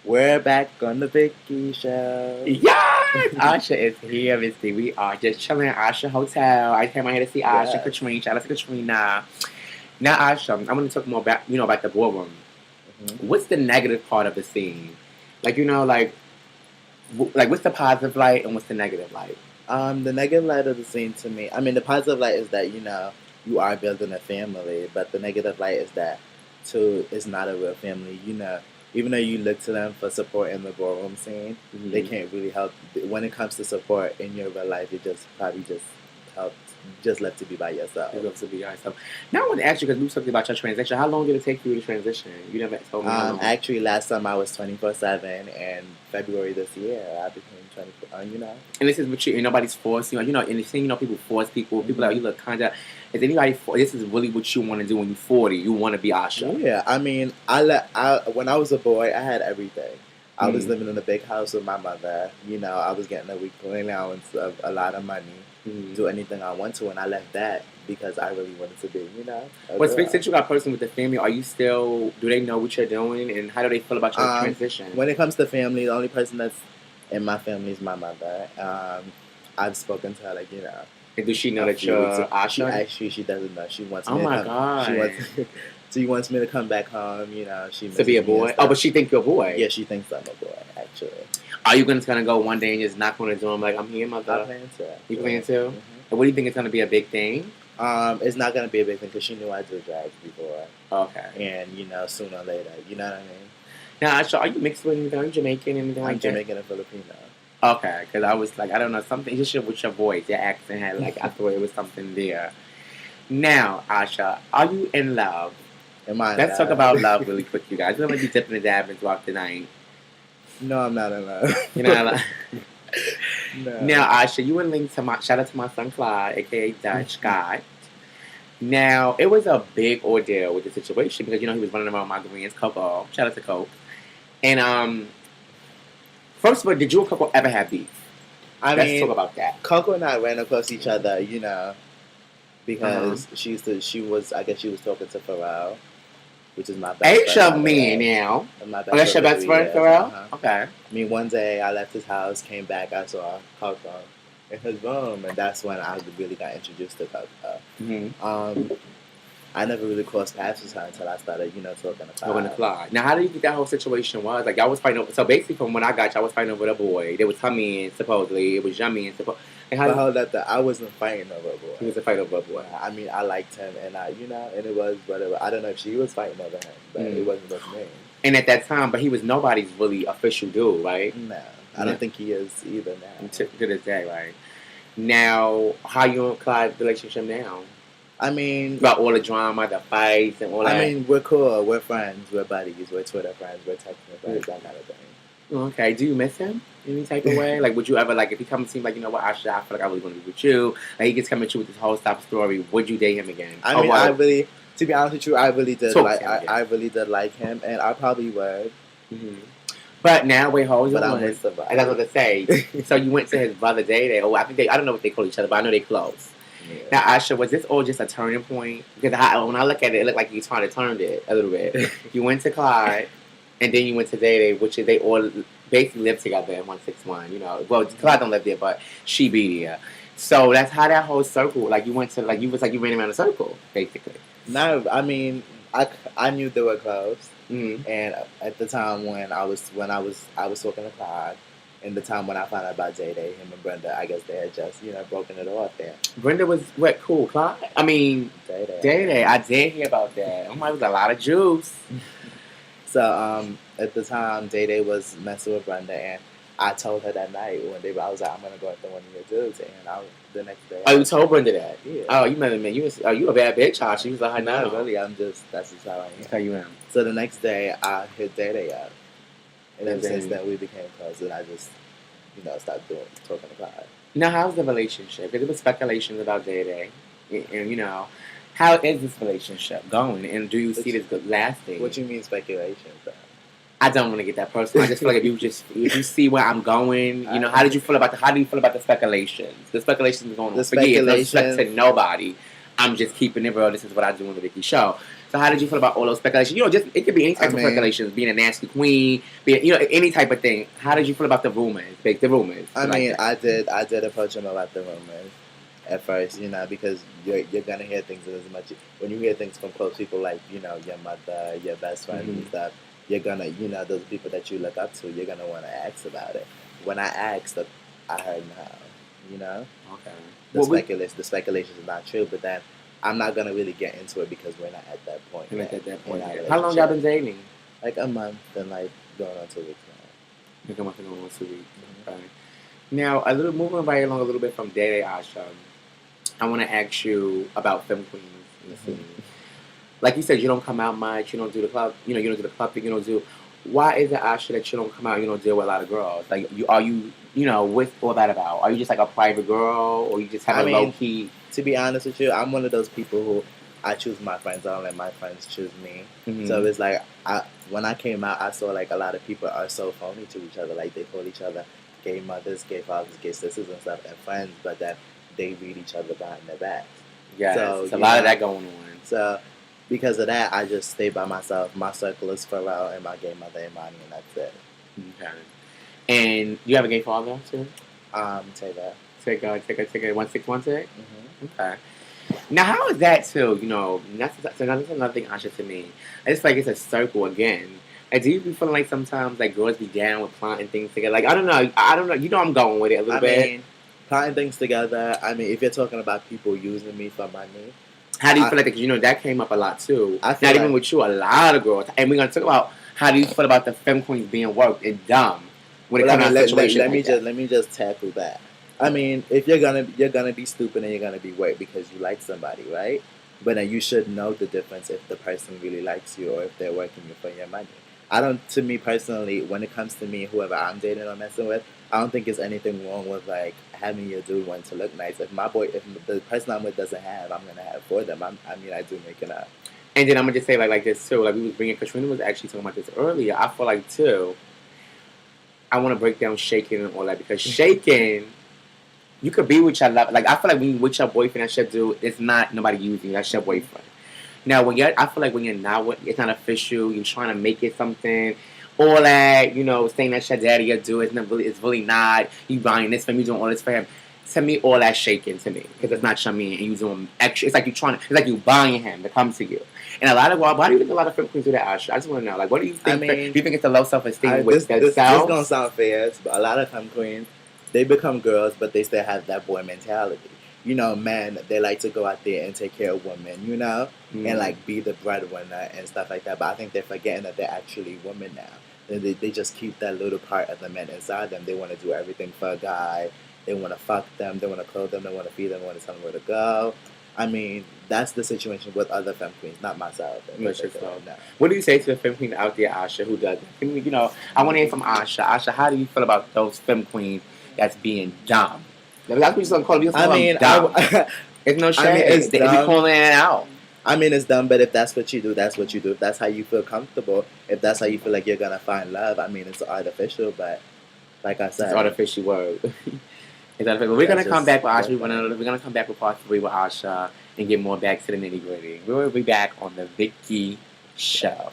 We're back on the Vicky show. Yes! Asha is here, Misty. We are just chilling at Asha Hotel. I came out here to see Asha, Yes. Katrina. Shout out to Katrina. Now, Asha, I'm going to talk more about, about the ballroom. Mm-hmm. What's the negative part of the scene? Like, what's the positive light and what's the negative light? The negative light of the scene to me, the positive light is that, you are building a family, but the negative light is that, too, it's not a real family. Even though you look to them for support in the ballroom scene, Mm-hmm. they can't really help. When it comes to support in your real life, it probably help, just left to be by yourself. You love to be yourself. Now, I want to ask you, because we were talking about your transition. How long did it take for you to transition? You never told me how long. Actually, last time I was 24/7, and February this year, I became 24, And this is what and nobody's forcing you. And the thing, people force people. People Mm-hmm. are, you look kind of, is anybody, this is really what you want to do when you're 40. You want to be Asha. Yeah, when I was a boy, I had everything. I was living in a big house with my mother. I was getting a weekly allowance of a lot of money. Mm-hmm. Do anything I want to, and I left that because I really wanted to be, Well, since you got a person with the family, do they know what you're doing, and how do they feel about your transition? When it comes to family, the only person that's in my family is my mother. I've spoken to her, And does she know that you're Asha? She doesn't know. She wants me to come. God. She wants me to come back home. She to be a boy. Oh, but she thinks you're a boy. Yeah, she thinks I'm a boy. Actually. Are you gonna go one day and just knock on the door and be like, I'm here, mother? I plan to. You plan to? Mm-hmm. And what do you think is gonna be a big thing? It's not gonna be a big thing because she knew I did drugs before. Okay. And sooner or later, you know what I mean. Now, Asha, are you mixed with anything? Are you Jamaican? Anything like that? I'm Jamaican and Filipino. Okay, because I was like, I don't know, something just with your voice, your accent had I thought it was something there. Now, Asha, are you in love? Let's talk about love really quick, you guys. We're gonna be dipping and dabbing throughout the night. No, I'm not in love. You're not in love. No. Now, Asha, you were linked to shout out to my son Clyde, aka Dutch Scott. Now, it was a big ordeal with the situation because he was running around my greens, Coco. Shout out to Coco. And first of all, did you and Coco ever have beef? Let's talk about that. Coco and I ran across each other, because she was talking to Pharrell, which is my best friend. Asha man now. That's your best friend, Pharrell? Okay. One day I left his house, came back, I saw Coco in his room, and that's when I really got introduced to Coco. Mm-hmm. I never really crossed paths with her until I started, talking to Clyde. Now, how do you think that whole situation was? Like, y'all was fighting over... So, basically, from when I got y'all was fighting over the boy. There was Tommy and supposedly. It was Yummy and supposedly... I wasn't fighting over a boy. He was a fight over a boy. I liked him, and and it was whatever. I don't know if she was fighting over him, but it wasn't with me. And at that time, but he was nobody's really official dude, right? No, I don't think he is either now. To this day, right? Now, how you and Clyde's relationship now? About all the drama, the fights, and all that. We're cool. We're friends. We're buddies. We're Twitter friends. We're texting friends. That kind of thing. Okay. Do you miss him any type of way? Like, would you ever, if he comes and seems like, Asha, I feel like I really want to be with you. Like, he gets coming at you with this whole stop story. Would you date him again? To be honest with you, I really did I really did like him, and I probably would. Mm-hmm. But now, wait, hold on. But I'm with somebody. And that's what they say. So you went to his brother Day. Oh, I don't know what they call each other, but I know they close. Yeah. Now, Asha, was this all just a turning point? Because when I look at it, it looked like you trying to turn it a little bit. You went to Clyde, and then you went to Day, which is they all basically live together in 161. Well, Clyde don't live there, but she be there. So that's how that whole circle. You went to you ran around a circle, basically. No, I knew they were close, mm-hmm. and at the time when I was talking to Clyde. In the time when I found out about Day, him and Brenda, I guess they had just, broken it off there. Brenda was what? Cool, Clyde? Day. I did hear about that. Oh my, it was a lot of juice. So, at the time, Day was messing with Brenda, and I told her that night I was like, I'm going to go after one of your dudes, and the next day. Oh, you told Brenda that? Yeah. Oh, you met me. You a bad bitch, Asha. She was like, no. Really, that's just how I am. That's how you am. So the next day, I hit Day up. And ever since then, we became close, and I just, stopped talking to Clyde. Now, how's the relationship? Because there was speculations about Day, and how is this relationship going? And do you see this lasting? What you mean speculations? I don't want to get that personal. I just feel like if you see where I'm going, how do you feel about the speculations? The speculations going on for years. No respect to nobody. I'm just keeping it real. This is what I do on the Vicky show. So how did you feel about all those speculations? You know, just it could be any type of speculations, being a nasty queen, being any type of thing. How did you feel about the rumors? Like the rumors. I mean, I did approach him about the rumors at first, because you're gonna hear things as much when you hear things from close people like your mother, your best friends and stuff. You're gonna those people that you look up to. You're gonna want to ask about it. When I asked, I heard no. Okay. The speculation is not true, but then I'm not gonna really get into it because we're not at that point. How long y'all been dating? Like a month and like going on 2 weeks now. Like a month and going on 2 weeks. Okay. Now, moving right along a little bit from Day Asha, I want to ask you about Femme Queens in the scene. Like you said, you don't come out much. You don't do the club. You don't do the club thing. You don't do. Why is it, Asha, that you don't come out? You don't deal with a lot of girls. Like, are you what's all that about? Are you just like a private girl, or you just have a low key? To be honest with you, I'm one of those people who I choose my friends. I don't let my friends choose me. So it's like when I came out, I saw like a lot of people are so phony to each other. Like they call each other gay mothers, gay fathers, gay sisters and stuff, and friends, but then they read each other behind their backs. Yeah, so it's a lot of that going on. So because of that, I just stay by myself. My circle is Pharrell and my gay mother Imani, and that's it. Okay. And you have a gay father too? Say that. Take a 1616. Okay. Now, how is that too? That's another thing, Asha, to me. I just feel like it's a circle again. Like, do you be feeling like sometimes like girls be down with plotting things together? Like, I don't know. You know, I'm going with it a little bit. I mean, plotting things together. I mean, if you're talking about people using me for money, how do you feel like that came up a lot too? Not even with you, a lot of girls. And we're gonna talk about how do you feel about the femme queens being worked and dumb when it comes to situations. Let me just tackle that. I mean, if you're gonna be stupid and you're gonna be weird because you like somebody, right? But then you should know the difference if the person really likes you or if they're working you for your money. To me personally, when it comes to me, whoever I'm dating or messing with, I don't think there's anything wrong with like having your dude want to look nice. If the person I'm with doesn't have, I'm gonna have for them. I do make it up. And then I'm gonna just say like this too. Like we was bringing, Katrina was actually talking about this earlier. I feel like too. I want to break down shaking and all that because shaking, you could be with your love. Like I feel like when you're with your boyfriend, that's your dude. It's not nobody using you. That's your boyfriend. Now, I feel like when you're not with, it's not official. You're trying to make it something. All that, saying that your daddy will do, it's really not. You buying this for him, you doing all this for him. To me, all that shaking to me because it's not your man and you doing extra. It's like it's like you buying him to come to you. And why do you think a lot of femme queens do that, Asha? I just want to know, like, what do you think? Do you think it's a low self-esteem with themselves? This is gonna sound fair, but a lot of femme queens, they become girls, but they still have that boy mentality. Men, they like to go out there and take care of women, and like be the breadwinner and stuff like that. But I think they're forgetting that they're actually women now. They just keep that little part of the men inside them. They want to do everything for a guy. They want to fuck them. They want to clothe them. They want to feed them. They want to tell them where to go. I mean, that's the situation with other femme queens, not myself. What do you say to the femme queen out there, Asha, who does it? I want to hear from Asha. Asha, how do you feel about those femme queens that's being dumb? That's what you're going to call them. Dumb. It's no shame. If you're calling it out. I mean, it's dumb, but if that's what you do, that's what you do. If that's how you feel comfortable, if that's how you feel like you're going to find love, I mean, it's artificial, but like I said. It's artificial word. It's artificial. We're going to come back with Asha. We're going to come back with part 3 with Asha and get more back to the nitty-gritty. We'll be back on the Vicky Show.